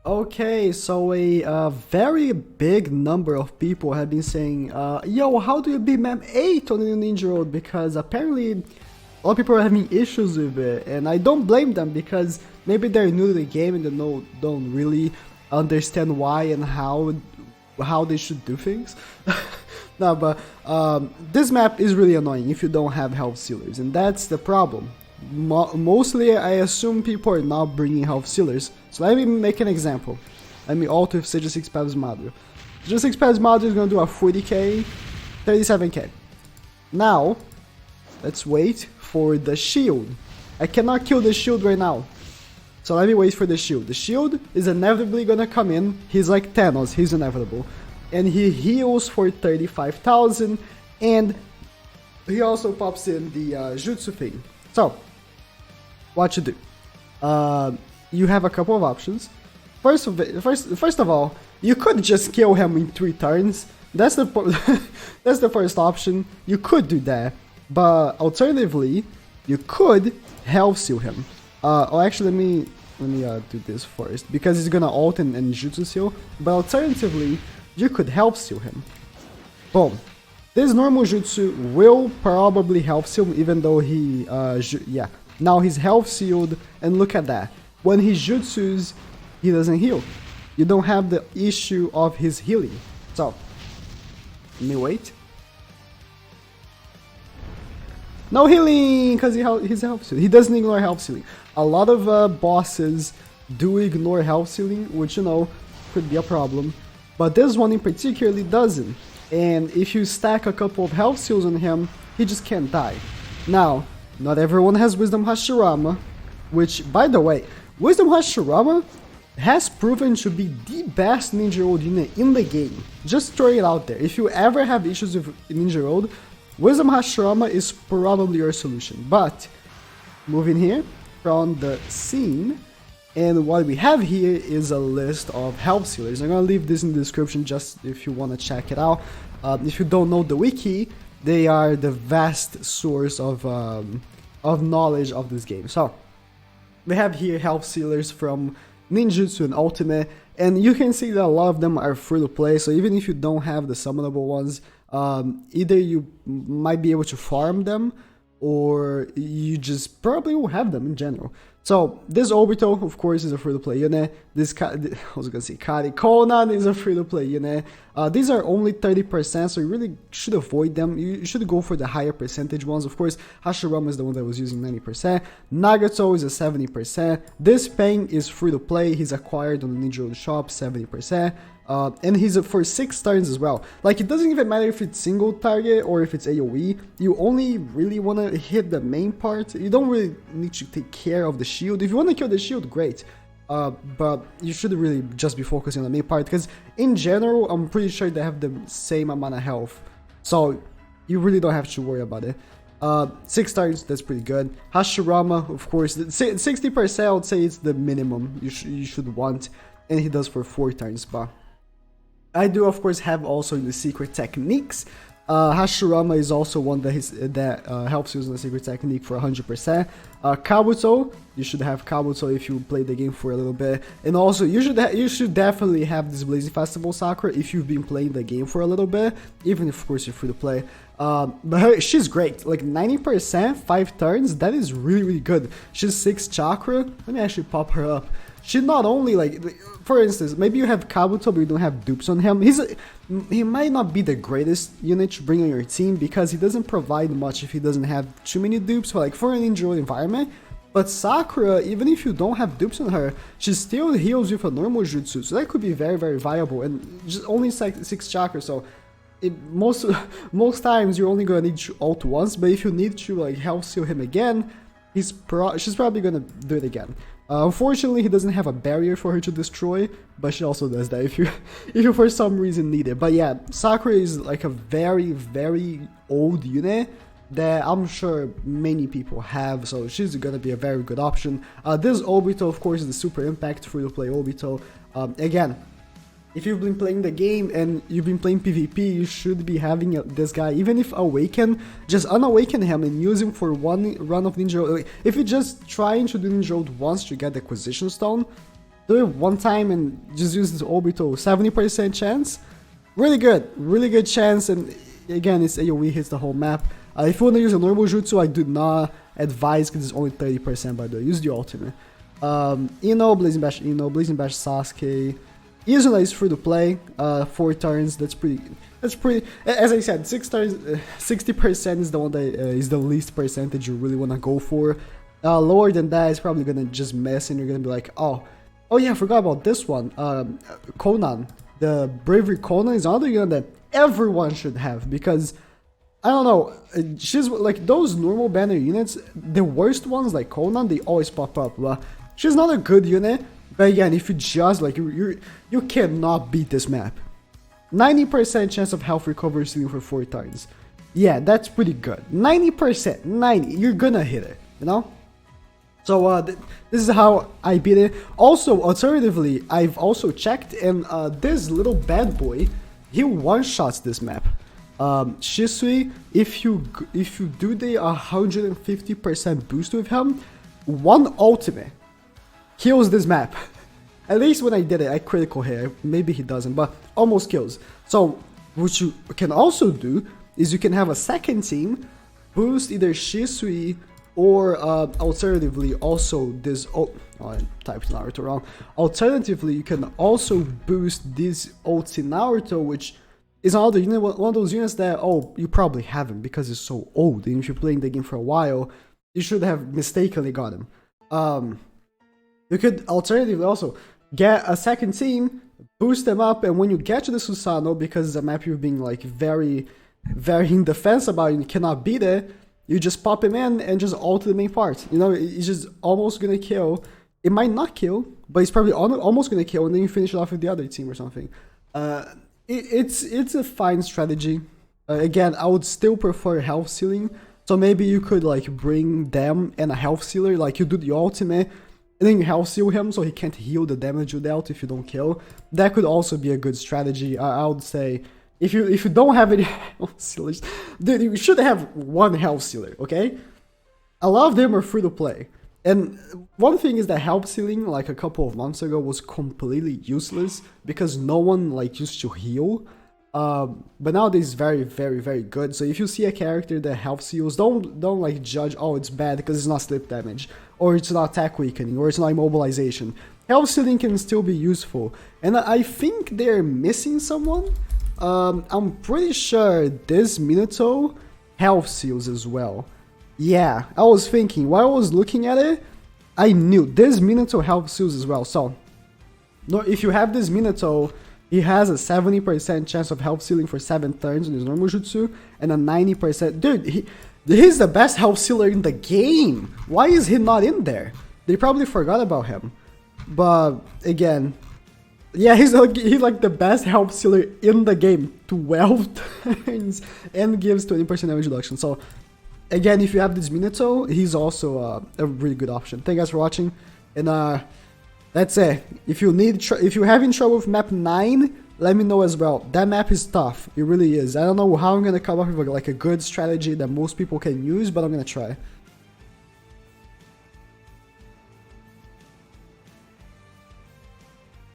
Okay, so a very big number of people have been saying, yo, how do you beat map 8 on the Ninja Road? Because apparently a lot of people are having issues with it, and I don't blame them because maybe they're new to the game and they don't really understand why and how they should do things. No, but this map is really annoying if you don't have health sealers, and that's the problem. Mostly, I assume people are not bringing health sealers. So let me make an example. Let me alter if seja 6 pesos Madrio. Seja 6 pesos Madrio is gonna do a 40k, 37k. Now, let's wait for the shield. I cannot kill the shield right now. So let me wait for the shield. The shield is inevitably gonna come in. He's like Thanos, he's inevitable. And he heals for 35,000, and he also pops in the jutsu thing. So, what you do? You have a couple of options. First of all, you could just kill him in 3 turns. That's the that's the first option. You could do that, but alternatively, you could health seal him. Oh, actually, let me do this first because he's gonna ult and jutsu seal. But alternatively, you could health seal him. Boom. This normal jutsu will probably health seal him, even though he yeah. Now he's health sealed, and look at that. When he jutsus, he doesn't heal. You don't have the issue of his healing. So, let me wait. No healing, because he's health sealed. He doesn't ignore health sealing. A lot of bosses do ignore health sealing, which, you know, could be a problem. But this one in particular doesn't. And if you stack a couple of health seals on him, he just can't die. Now, not everyone has Wisdom Hashirama, which, by the way, Wisdom Hashirama has proven to be the best Ninja Road unit in the game. Just throw it out there. If you ever have issues with Ninja Road, Wisdom Hashirama is probably your solution. But, moving here from the scene, and what we have here is a list of health sealers. I'm gonna leave this in the description just if you want to check it out. If you don't know the wiki, they are the vast source of knowledge of this game. So, we have here health sealers from ninjutsu and ultimate, and you can see that a lot of them are free to play. So even if you don't have the summonable ones, either you might be able to farm them, or you just probably will have them in general. So this Obito, of course, is a free-to-play unit. I was gonna say Kari. Conan is a free-to-play unit. These are only 30%, so you really should avoid them. You should go for the higher percentage ones. Of course, Hashirama is the one that was using 90%. Nagato is a 70%. This Pain is free-to-play. He's acquired on the Ninja Road shop, 70%. And he's for 6 turns as well. Like, it doesn't even matter if it's single target or if it's AoE. You only really want to hit the main part. You don't really need to take care of the shield. If you want to kill the shield, great. But you should really just be focusing on the main part, because in general, I'm pretty sure they have the same amount of health. So you really don't have to worry about it. 6 turns, that's pretty good. Hashirama, of course, 60% I would say is the minimum you should want. And he does for 4 turns, but I do, of course, have also the secret techniques. Hashirama is also one that helps using the secret technique for 100%. Kabuto, you should have Kabuto if you play the game for a little bit. And also, you should definitely have this Blazing Festival Sakura if you've been playing the game for a little bit, even if, of course, you're free to play. But she's great. Like 90%, 5 turns, that is really, really good. She's 6 chakra. Let me actually pop her up. She not only, like, for instance, maybe you have Kabuto but you don't have dupes on him. He might not be the greatest unit to bring on your team because he doesn't provide much if he doesn't have too many dupes, but like for an Ninja Road environment. But Sakura, even if you don't have dupes on her, she still heals with a normal jutsu, so that could be very, very viable, and just only 6 chakra, so most times you're only gonna need to ult once, but if you need to like health seal him again, she's probably gonna do it again. Unfortunately, he doesn't have a barrier for her to destroy, but she also does that if you for some reason need it. But yeah, Sakura is like a very, very old unit that I'm sure many people have, so she's gonna be a very good option. This Obito, of course, is the super impact free-to-play Obito. Again, if you've been playing the game and you've been playing PvP, you should be having this guy. Even if Awaken, just unawaken him and use him for one run of Ninja Road. If you're just trying to do Ninja Road once to get the Acquisition Stone, do it one time and just use this orbital 70% chance. Really good chance, and again, it's AoE hits the whole map. If you want to use a normal jutsu, I do not advise because it's only 30% by the way. Use the ultimate. Blazing Bash Blazing Bash Sasuke. Izuna is free to play, 4 turns, that's pretty, as I said, 6 turns, 60% is the one that is the least percentage you really want to go for. Lower than that is probably gonna just mess and you're gonna be like, oh yeah, I forgot about this one, Conan. The Bravery Conan is another unit that everyone should have, because, I don't know, she's like those normal banner units, the worst ones like Conan, they always pop up, but she's not a good unit. But again, if you just like you cannot beat this map. 90% chance of health recovery ceiling for 4 turns. Yeah, that's pretty good. 90%, 90, you're gonna hit it, you know? So this is how I beat it. Also, alternatively, I've also checked, and this little bad boy, he one-shots this map. Shisui, if you do the 150% boost with him, one ultimate kills this map. At least when I did it, I critical hit. Maybe he doesn't, but almost kills. So what you can also do is you can have a second team boost either Shisui or alternatively also this. Oh, I typed Naruto wrong. Alternatively, you can also boost this ulti Naruto, which is another unit, one of those units that you probably haven't because it's so old. And if you're playing the game for a while, you should have mistakenly got him. You could alternatively also get a second team, boost them up, and when you get to the Susanoo, because the map you're being like very in defense about and you cannot beat it, you just pop him in and just ult the main part. You know, it's just almost gonna kill. It might not kill, but it's probably almost gonna kill, and then you finish it off with the other team or something. It's a fine strategy. Again, I would still prefer health sealing, so maybe you could like bring them and a health sealer, like you do the ultimate, and then you health seal him so he can't heal the damage you dealt if you don't kill. That could also be a good strategy. I would say if you don't have any health sealers, dude, you should have one health sealer, okay? A lot of them are free to play. And one thing is that health sealing like a couple of months ago was completely useless because no one like used to heal. But nowadays it's very good. So if you see a character that health seals, don't like judge, oh it's bad because it's not slip damage, or it's not attack weakening, or it's not immobilization. Health sealing can still be useful, and I think they're missing someone. I'm pretty sure this Minato health seals as well. Yeah, I was thinking while I was looking at it, I knew this Minato health seals as well. So if you have this Minato, he has a 70% chance of health sealing for 7 turns in his normal jutsu, and a 90%. Dude, he's the best health sealer in the game. Why is he not in there? They probably forgot about him. But again, yeah, he's like the best health sealer in the game. 12 turns and gives 20% damage reduction. So again, if you have this Minato, he's also a really good option. Thank you guys for watching, and that's it. If you're having trouble with map 9, let me know as well. That map is tough. It really is. I don't know how I'm gonna come up with like a good strategy that most people can use, but I'm gonna try.